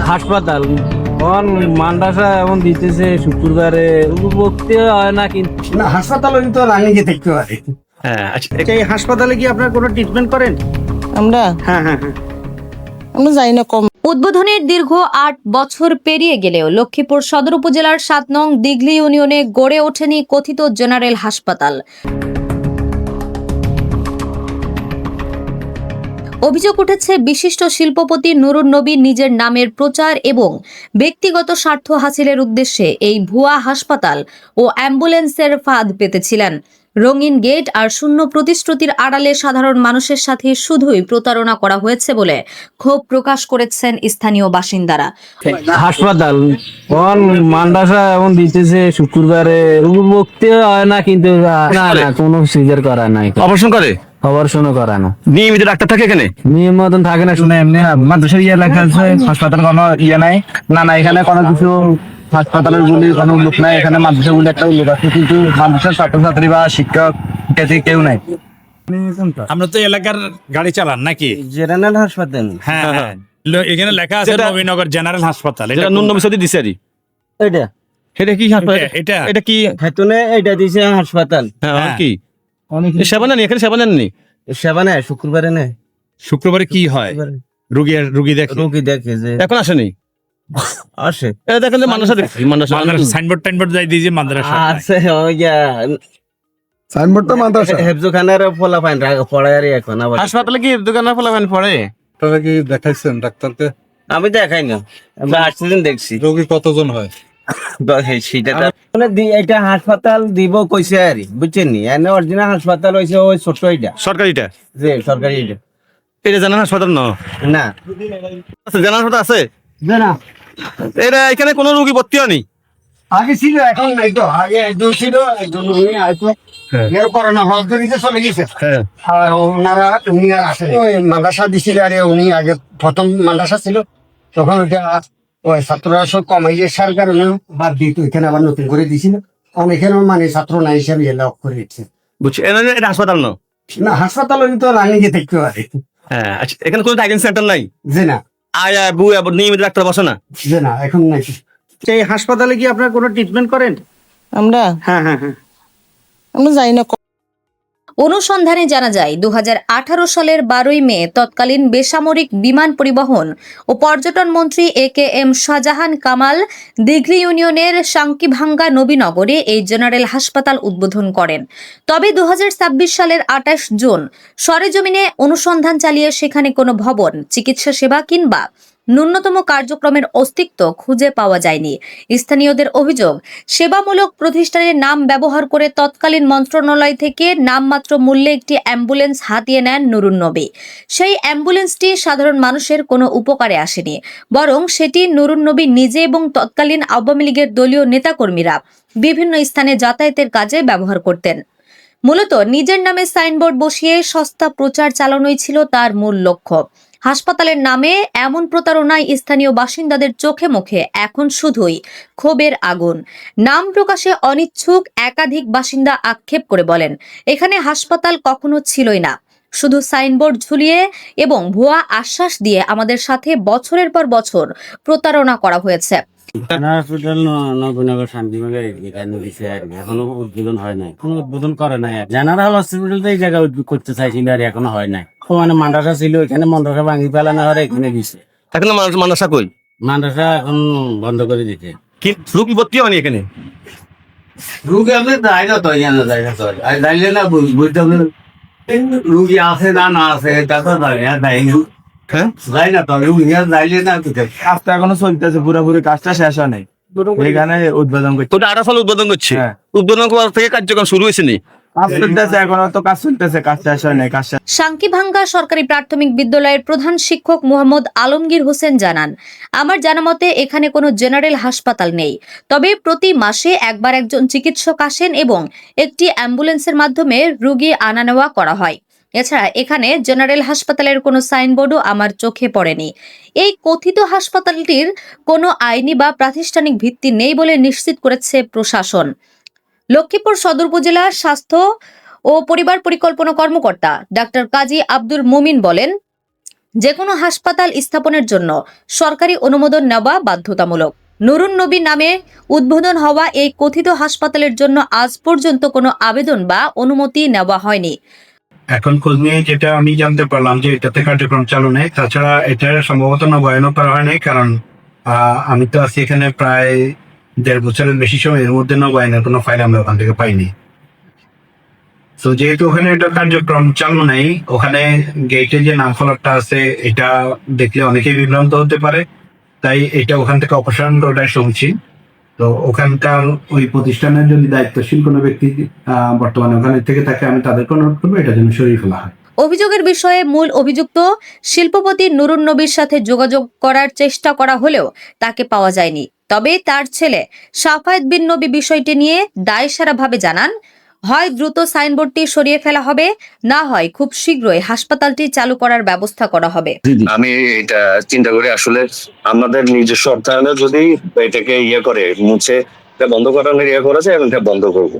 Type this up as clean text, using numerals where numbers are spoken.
হাসপাতাল মান্ডাসা এমন দিতেছে শুক্রবারে ভর্তি হয় না, কিন্তু না হাসপাতালে কিন্তু রানিং এ দেখতে পারে। হ্যাঁ আচ্ছা এই হাসপাতালে কি আপনারা কোনো ট্রিটমেন্ট করেন? আমরা হ্যাঁ হ্যাঁ হ্যাঁ। আমরা যাই না কম। উদ্বোধনের দীর্ঘ ৮ বছর পেরিয়ে গেলেও লক্ষ্মীপুর সদর উপজেলার ৭ নং দিঘলি ইউনিয়নে গড়ে ওঠেনি কথিত জেনারেল হাসপাতাল। অভিযোগ উঠেছে বিশিষ্ট শিল্পপতি নুরুন নবী নিজের নামের প্রচার এবং ব্যক্তিগত স্বার্থ হাসিলের উদ্দেশ্যে এই ভুয়া হাসপাতাল ও অ্যাম্বুলেন্সের ফাঁদ পেতেছিলেন। রঙিন গেট আর শূন্য প্রতিশ্রুতির আড়ালে সাধারণ মানুষের সাথে শুধুই প্রতারণা করা হয়েছে বলে ক্ষোভ প্রকাশ করেছেন স্থানীয় বাসিন্দারা। হাসপাতাল মান্ডাসা এমন দিতেছে শুক্রবারে ভর্তি হয় না, কিন্তু না না কোনো সিজার করা নাই, অপারেশন করে অপারেশনও করা না। নিয়মিত ডাক্তার থাকে এখানে? নিয়ম মতন থাকে না, শুনে এমনি মাদ্রাসার ইয়ে লেখা আছে, হাসপাতাল কোনো ইয়ে নাই। না না এখানে কোনো কিছু হাসপাতালের বলে কোনো লোক নাই, এখানে মাদ্রাসা বলে একটা লোক আছে, কিন্তু মাদ্রাসার ছাত্রছাত্রী বা শিক্ষক কেউ নাই। আমরা তো এলাকার গাড়ি চালান নাকি? জেনারেল হাসপাতাল। হ্যাঁ হ্যাঁ, এখানে লেখা আছে নবীনগর জেনারেল হাসপাতাল। এটা নুন নবী সদি দিছে আরি। এটা এটা কি হাসপাতাল? এটা এটা কি হেতুনে এটা দিছে হাসপাতাল। হ্যাঁ আর হ্যাঁ। কি অনেক সেবা নেন এখানে? সেবা নেননি? সেবা নেয় শুক্রবারে নেয়। শুক্রবারে কি হয়? রুগী দেখে রোগী দেখে যে এখন আসেনি? আসে। এটা দেখেন যে মাদ্রাসা দেখছি, মাদ্রাসা সাইনবোর্ড টাইনবোর্ড যাই দিয়েছে মাদ্রাসা। আছে ওই যে সাইনবোর্ড তো মাদ্রাসা। হেফজোখানার ফলা পাইন পড়ায় আর এখন আবার হাসপাতালে কি দোকানের ফলাফল পড়ে? আপনারা কি দেখাইছেন ডাক্তারকে? আমি দেখাই না, আমরা আসছিলেন দেখছি। রোগী কতজন হয়? সেটা এটা হাসপাতাল দিব কইছে আর বুঝছেন নি, এনে অরিজিনাল হাসপাতাল হইছে ওই ছোট এটা সরকারিটা? যে সরকারি এটা এটা জানান হাসপাতাল না? না আছে জানান হাসপাতাল আছে? না এটা এখানে কোনো রোগী ভর্তি হয়নি? আগে ছিল এখন নাই তো। আগে একজন ছিল, একজন উনি আসলো, এর করোনা হল ধরিতে চলে গেছে। হ্যাঁ আর ওনারা উনি আর আসেন ওই মাদ্রাসা দিছিল, আর উনি আগে প্রথম মাদ্রাসা ছিল, তখন ওইটা ওই ছাত্ররা সব কমাইয়ে সার কারণে বাদ দিত, এখানে আবার নতুন করে দিছিল। অনেকেরও মানে ছাত্র না হিসাবে লক করে দিচ্ছে। বুঝছি। এটা হাসপাতাল না? না হাসপাতাল তো রানিংয়ে দেখতে পারে। হ্যাঁ আচ্ছা, এখানে কোনো ডায়াগনস্টিক সেন্টার নাই? যে না আয়া বু আবার নিয়মিত ডাক্তার বসে না? যে না এখন নাই। এই হাসপাতালে কি আপনারা কোনো ট্রিটমেন্ট করেন? আমরা হ্যাঁ হ্যাঁ হ্যাঁ। আমরা যাই না কম। অনুসন্ধানে জানা যায় 2018 সালের 12ই মে তৎকালীন বেসামরিক বিমান পরিবহন ও পর্যটন মন্ত্রী AKM শাহজাহান কামাল দিঘলি ইউনিয়নের সাংকিভাঙ্গা নবীনগরে এই জেনারেল হাসপাতাল উদ্বোধন করেন। তবে 2026 সালের 28 জুন সরেজমিনে অনুসন্ধান চালিয়ে সেখানে কোনো ভবন, চিকিৎসা সেবা কিংবা ন্যূনতম কার্যক্রমের অস্তিত্ব খুঁজে পাওয়া যায়নি। স্থানীয়দের অভিযোগ, সেবামূলক প্রতিষ্ঠানের নাম ব্যবহার করে তৎকালীন মন্ত্রণালয় থেকে নামমাত্র মূল্যে একটি অ্যাম্বুলেন্স হাতিয়ে নেন নুরুন নবী। সেই অ্যাম্বুলেন্সটি সাধারণ মানুষের কোনো উপকারে আসেনি, বরং সেটি নুরুন নবী নিজে এবং তৎকালীন আওয়ামী লীগের দলীয় নেতাকর্মীরা বিভিন্ন স্থানে যাতায়াতের কাজে ব্যবহার করতেন। মূলত নিজের নামে সাইনবোর্ড বসিয়ে সস্তা প্রচার চালানোই ছিল তার মূল লক্ষ্য। হাসপাতালের নামে এমন প্রতারণায় স্থানীয় বাসিন্দাদের চোখে মুখে এখন শুধুই ক্ষোভের আগুন। নাম প্রকাশে অনিচ্ছুক একাধিক বাসিন্দা আক্ষেপ করে বলেন, এখানে হাসপাতাল কখনো ছিলই না, শুধু সাইনবোর্ড ঝুলিয়ে এবং ভুয়া আশ্বাস দিয়ে আমাদের সাথে বছরের পর বছর প্রতারণা করা হয়েছে। হসপিটাল নবীনগর শান্তিনগর এখানে দিছে আর এখনো উদ্বোধন হয় নাই, কোনো উদ্বোধন করে নাই। জেনারেল হসপিটাল তো এই জায়গায় করতে চাইছিল আর এখনো হয় নাই। মানে মাদ্রাসা ছিল, এখানে মাদ্রাসা ভাঙি ফেলানো হয়, এখানে দিছে। এখন মাদ্রাসা কই? মাদ্রাসা এখন বন্ধ করে দিতে। কি রোগী ভর্তি হয়নি এখানে? রুগী আপনি যাই না তো, জানা যায় না তো, আর যাইলে না বুঝতে হবে রুগী আছে না না আছে, তারপর যাইনি। হ্যাঁ যাই না তো, রুগী যাইলে না তো। কাজটা এখনো চলতেছে, পুরোপুরি কাজটা শেষ হয় নাই। এখানে উদ্বোধন করছে। ওটা 18 সালে উদ্বোধন করছে। হ্যাঁ। উদ্বোধন করার থেকে কার্যক্রম শুরু হয়েছে নি? কাজ চলতেছে, এখনো তো কাজ চলতেছে, কাজ শেষ হয় নাই। কাজ সাংকিভাঙ্গা সরকারি প্রাথমিক বিদ্যালয়ের প্রধান শিক্ষক মোহাম্মদ আলমগীর হোসেন জানান, আমার জানা মতে এখানে কোনো জেনারেল হাসপাতাল নেই, তবে প্রতি মাসে একবার একজন চিকিৎসক আসেন এবং একটি অ্যাম্বুলেন্সের মাধ্যমে রোগী আনা নেওয়া করা হয়। এছাড়া এখানে জেনারেল হাসপাতালের কোনো সাইনবোর্ডও আমার চোখে পড়েনি। এই কথিত হাসপাতালটির কোনো আইনি বা প্রাতিষ্ঠানিক ভিত্তি নেই বলে নিশ্চিত করেছে প্রশাসন। লক্ষ্মীপুর সদর উপজেলা স্বাস্থ্য ও পরিবার পরিকল্পনা কর্মকর্তা ডাক্তার কাজী আব্দুল মুমিন বলেন, যে কোনো হাসপাতাল স্থাপনের জন্য সরকারি অনুমোদন নেওয়া বাধ্যতামূলক। নুরুন নবী নামে উদ্বোধন হওয়া এই কথিত হাসপাতালের জন্য আজ পর্যন্ত কোনো আবেদন বা অনুমতি নেওয়া হয়নি। এখন খোঁজ নিয়ে যেটা আমি জানতে পারলাম যে এটাতে কার্যক্রম চালু নেই, তাছাড়া এটা সম্ভবত নবায়নও করা হয়নি, কারণ আমি তো আছি এখানে প্রায় 1.5 বছরের বেশি সময়, এর মধ্যে নবায়নের কোনো ফাইল আমরা ওখান থেকে পাইনি। তো যেহেতু ওখানে এটা কার্যক্রম চালু নেই, ওখানে গেটে যে নাম ফলকটা আছে এটা দেখলে অনেকেই বিভ্রান্ত হতে পারে, তাই এটা ওখান থেকে অপসারণ করাটাই সমীচীন। তো ওখানকার ওই প্রতিষ্ঠানের যদি দায়িত্বশীল কোনো ব্যক্তি বর্তমানে ওখানে থেকে থাকে, আমি তাদেরকে অনুরোধ করবো এটা যেন সরিয়ে ফেলা হয়। অভিযোগের বিষয়ে মূল অভিযুক্ত শিল্পপতি নুরুন নবীর সাথে যোগাযোগ করার চেষ্টা করা হলেও তাকে পাওয়া যায়নি। তবে তার ছেলে সাফায়েত বিন নবী বিষয়টি নিয়ে দায়সারাভাবে জানান, হয় দ্রুত সাইনবোর্ডটি সরিয়ে ফেলা হবে, না হয় খুব শীঘ্রই হাসপাতালটি চালু করার ব্যবস্থা করা হবে। আমি এটা চিন্তা করি আসলে আমাদের নিজস্ব অর্থায়নে যদি এটাকে করে মুছে বন্ধ করানোর করা যায়, এবং এটা বন্ধ করবো।